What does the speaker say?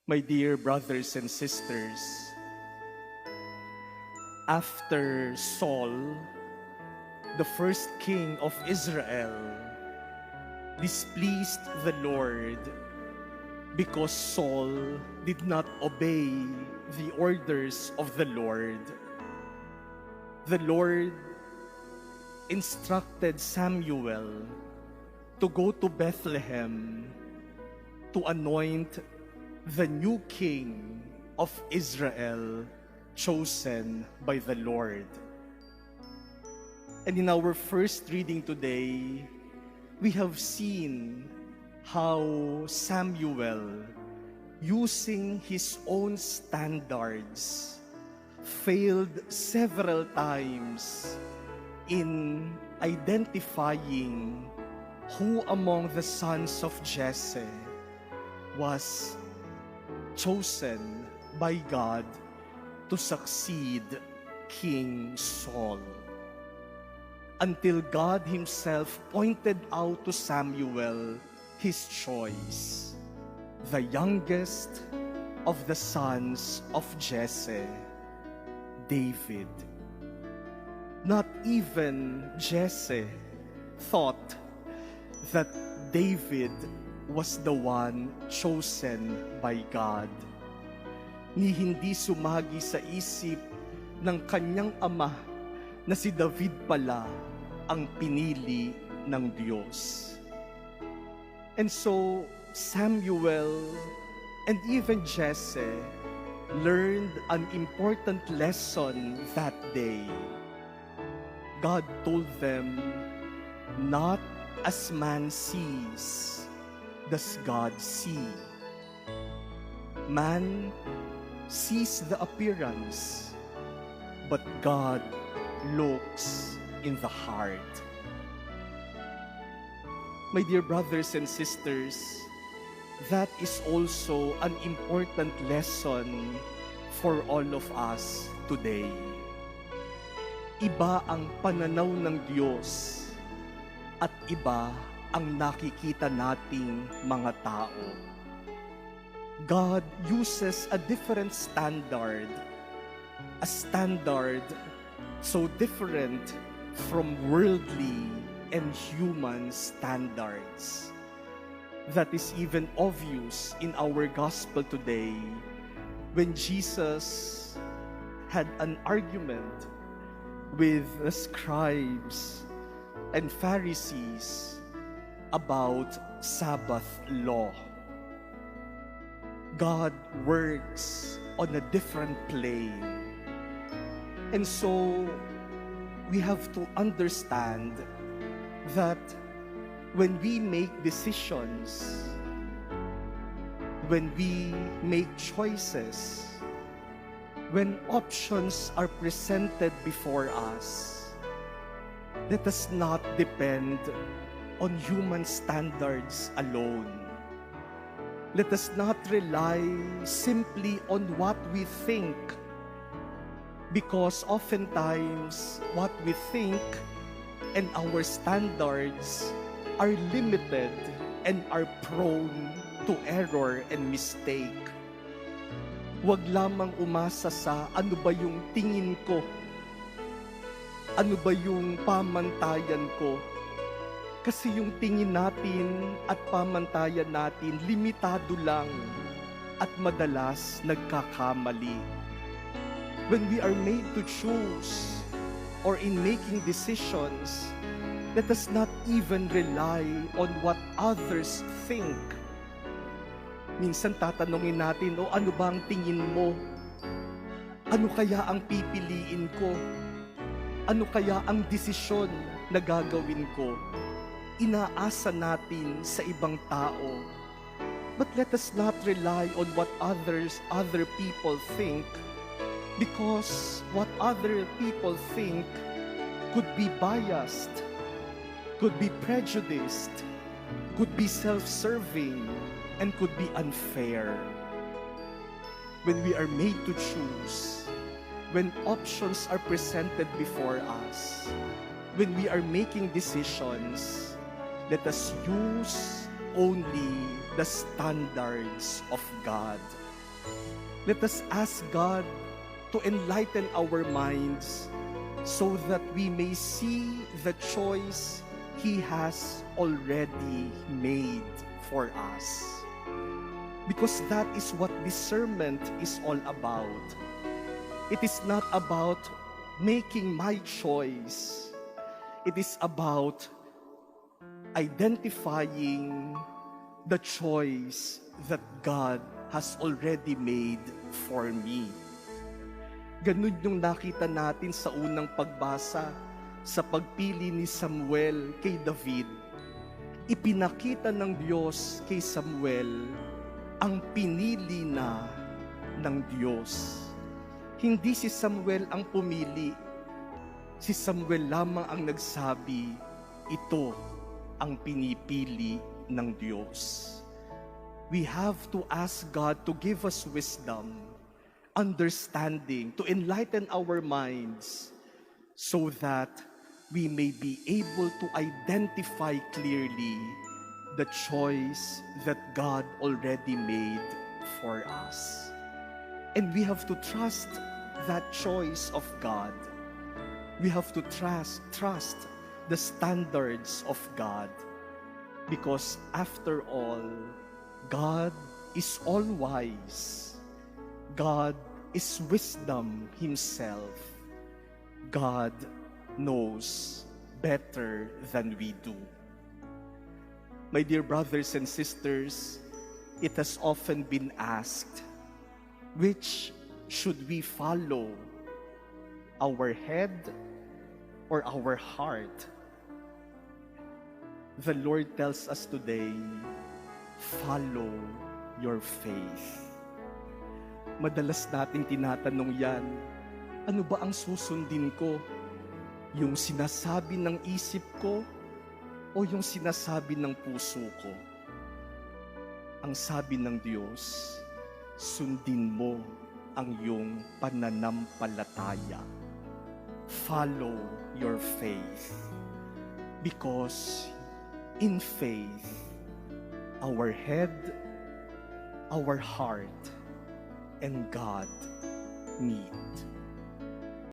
My dear brothers and sisters, after Saul, the first king of Israel, displeased the Lord because Saul did not obey the orders of the Lord instructed Samuel to go to Bethlehem to anoint the new king of Israel chosen by the Lord. And in our first reading today, we have seen how Samuel, using his own standards, failed several times in identifying who among the sons of Jesse was chosen by God to succeed King Saul. Until God himself pointed out to Samuel his choice, the youngest of the sons of Jesse, David. Not even Jesse thought that David was the one chosen by God. Ni hindi sumagi sa isip ng kanyang ama na si David pala ang pinili ng Diyos. And so, Samuel and even Jesse learned an important lesson that day. God told them, "Not as man sees, does God see." Man sees the appearance, but God looks in the heart. My dear brothers and sisters, that is also an important lesson for all of us today. Iba ang pananaw ng Diyos at iba ang nakikita nating mga tao. God uses a different standard, a standard so different from worldly and human standards. That is even obvious in our gospel today when Jesus had an argument with the scribes and Pharisees about Sabbath law. God works on a different plane. And so we have to understand that when we make decisions, when we make choices, when options are presented before us, let us not depend on human standards alone. Let us not rely simply on what we think, because oftentimes what we think and our standards are limited and are prone to error and mistake. Huwag lamang umasa sa ano ba yung tingin ko, ano ba yung pamantayan ko. Kasi yung tingin natin at pamantayan natin, limitado lang at madalas nagkakamali. When we are made to choose or in making decisions, let us not even rely on what others think. Minsan tatanungin natin, ano ba ang tingin mo? Ano kaya ang pipiliin ko? Ano kaya ang desisyon na gagawin ko? Inaasa natin sa ibang tao. But let us not rely on what other people think, because what other people think could be biased, could be prejudiced, could be self-serving, and could be unfair. When we are made to choose, when options are presented before us, when we are making decisions, let us use only the standards of God. Let us ask God to enlighten our minds so that we may see the choice He has already made for us. Because that is what discernment is all about. It is not about making my choice. It is about identifying the choice that God has already made for me. Ganun yung nakita natin sa unang pagbasa sa pagpili ni Samuel kay David. Ipinakita ng Diyos kay Samuel ang pinili na ng Diyos. Hindi si Samuel ang pumili. Si Samuel lamang ang nagsabi, ito ang pinipili ng Diyos. We have to ask God to give us wisdom, understanding, to enlighten our minds so that we may be able to identify clearly the choice that God already made for us. And we have to trust that choice of God. We have to trust the standards of God. Because after all, God is all-wise. God is wisdom Himself. God knows better than we do. My dear brothers and sisters, it has often been asked, which should we follow? Our head or our heart? The Lord tells us today, follow your faith. Madalas nating tinatanong yan, ano ba ang susundin ko? Yung sinasabi ng isip ko o yung sinasabi ng puso ko? Ang sabi ng Diyos, sundin mo ang iyong pananampalataya. Follow your faith. Because in faith, our head, our heart, and God meet.